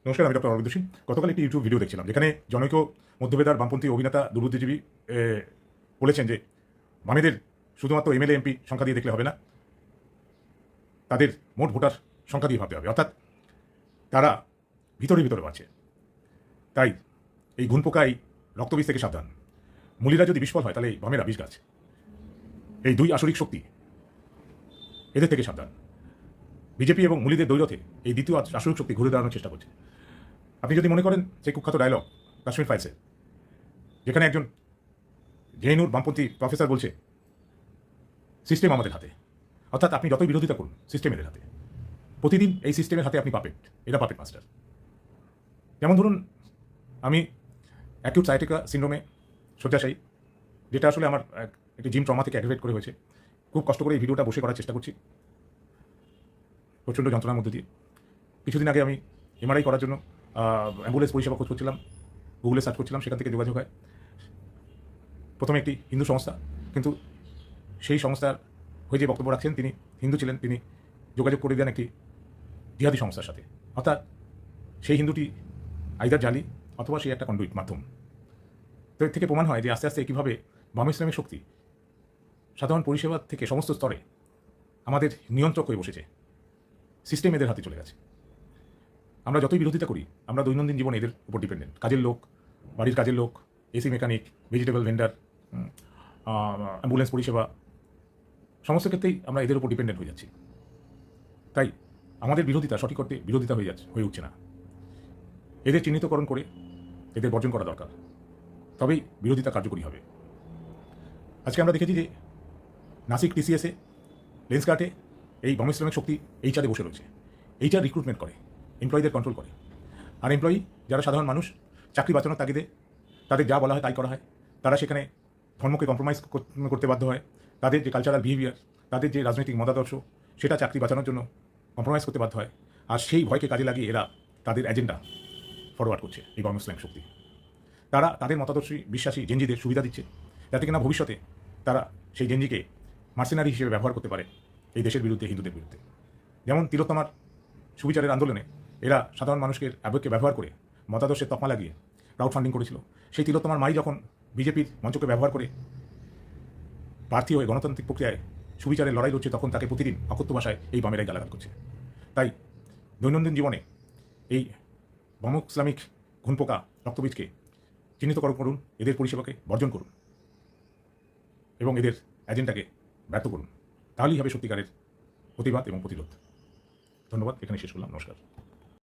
নমস্কার, আমি ডক্টর অরবিন্দ সিং। গতকাল একটি ইউটিউব ভিডিও দেখছিলাম যেখানে জনৈক মধ্যবেদার বামপন্থী অভিনেতা দুর্বুদ্ধিজীবী বলেছেন যে বামেদের শুধুমাত্র এমএলএ এমপি সংখ্যা দিয়ে দেখলে হবে না, তাদের মোট ভোটার সংখ্যা দিয়ে ভাবতে হবে, অর্থাৎ তারা ভিতরে ভিতরে বাড়ছে। তাই এই ঘুনপোকা, এই রক্তবীজ থেকে সাবধান। মুলিরা যদি বিস্ফল হয় তাহলে এই বামেরা বিষ গাছ। এই দুই আসরিক শক্তি, এদের থেকে সাবধান। বিজেপি এবং মুলিদের দৈরথে এই দ্বিতীয় আসরিক শক্তি ঘুরে দাঁড়ানোর চেষ্টা করছে। আপনি যদি মনে করেন সেই কুখ্যাত ডায়লগ কাশ্মীর ফাইলসে, যেখানে একজন জেএনইউর বামপন্থী প্রফেসর বলছে সিস্টেম আমাদের হাতে, অর্থাৎ আপনি যতই বিরোধিতা করুন সিস্টেম এদের হাতে। প্রতিদিন এই সিস্টেমের হাতে আপনি পাপেট, এরা পাপেট মাস্টার। যেমন ধরুন, আমি অ্যাকিউট সায়াটিকা সিন্ড্রোমে শয্যাশায়ী, যেটা আসলে আমার একটি জিম ট্রমা থেকে অ্যাগ্রেভেট করে হয়েছে। খুব কষ্ট করে এই ভিডিওটা বসে করার চেষ্টা করছি, প্রচণ্ড যন্ত্রণার মধ্যে দিয়ে। কিছুদিন আগে আমি এমআরআই করার জন্য অ্যাম্বুলেন্স পরিষেবা খোঁজ করছিলাম, গুগলে সার্চ করছিলাম, সেখান থেকে যোগাযোগ হয় প্রথমে একটি হিন্দু সংস্থা, কিন্তু সেই সংস্থার হয়ে যে বক্তব্য রাখছেন তিনি হিন্দু ছিলেন, তিনি যোগাযোগ করে দেন একটি জিহাদি সংস্থার সাথে, অর্থাৎ সেই হিন্দুটি আইদার জালি অথবা সেই একটা কন্ডুইট মাধ্যম। তো এর থেকে প্রমাণ হয় যে আস্তে আস্তে কীভাবে বাম ইসলামিক শক্তি সাধারণ পরিষেবা থেকে সমস্ত স্তরে আমাদের নিয়ন্ত্রক হয়ে বসেছে, সিস্টেম এদের হাতে চলে গেছে। আমরা যতই বিরোধিতা করি, আমরা দৈনন্দিন জীবনে এদের উপর ডিপেন্ডেন্ট। কাজের লোক, বাড়ির কাজের লোক, AC mechanic, vegetable vendor, ambulance পরিষেবা, সমস্ত ক্ষেত্রেই আমরা এদের উপর ডিপেন্ডেন্ট হয়ে যাচ্ছি। তাই আমাদের বিরোধিতা সঠিক করতে বিরোধিতা হয়ে উঠছে না। এদের চিহ্নিতকরণ করে এদের বর্জন করা দরকার, তবেই বিরোধিতা কার্যকরী হবে। আজকে আমরা দেখেছি যে নাসিক টিসিএসে, লেন্সকার্টে এই বাম ইসলামিক শক্তি এইচআরে বসে রয়েছে। এইচআর রিক্রুটমেন্ট করে, এমপ্লয়ীদের কন্ট্রোল করে। আর এমপ্লয়ি যারা সাধারণ মানুষ, চাকরি বাঁচানোর তাগিদে তাদের যা বলা হয় তাই করা হয়। তারা সেখানে ধর্মকে কম্প্রোমাইজ করতে বাধ্য হয়। তাদের যে কালচারাল বিহেভিয়ার, তাদের যে রাজনৈতিক মতাদর্শ, সেটা চাকরি বাঁচানোর জন্য কম্প্রোমাইজ করতে বাধ্য হয়। আর সেই ভয়কে কাজে লাগিয়ে এরা তাদের এজেন্ডা ফরওয়ার্ড করছে এই বাম ইসলামিক শক্তি। তারা তাদের মতাদর্শী বিশ্বাসী জেনজিদের সুবিধা দিচ্ছে, যাতে কিনা ভবিষ্যতে তারা সেই জেনজিকে মার্সেনারি হিসেবে ব্যবহার করতে পারে এই দেশের বিরুদ্ধে, হিন্দুদের বিরুদ্ধে। যেমন তিলোত্তমার সুবিচারের আন্দোলনে এরা সাধারণ মানুষকে আবেগকে ব্যবহার করে মতাদর্শের তকমা লাগিয়ে ক্রাউড ফান্ডিং করেছিল। সেই তিলোত্তমার মাই যখন বিজেপির মঞ্চকে ব্যবহার করে প্রার্থী হয়ে গণতান্ত্রিক প্রক্রিয়ায় সুবিচারের লড়াই লড়ছে, তখন তাকে প্রতিদিন অকথ্য ভাষায় এই বামেরাই গালাগাল করছে। তাই দৈনন্দিন জীবনে এই বাম ইসলামিক ঘুনপোকা রক্তবীজকে চিহ্নিতকরণ করুন, এদের পরিষেবাকে বর্জন করুন এবং এদের এজেন্ডাকে ব্যর্থ করুন। তাহলেই হবে সত্যিকারের প্রতিবাদ এবং প্রতিরোধ। ধন্যবাদ, এখানে শেষ করলাম। নমস্কার।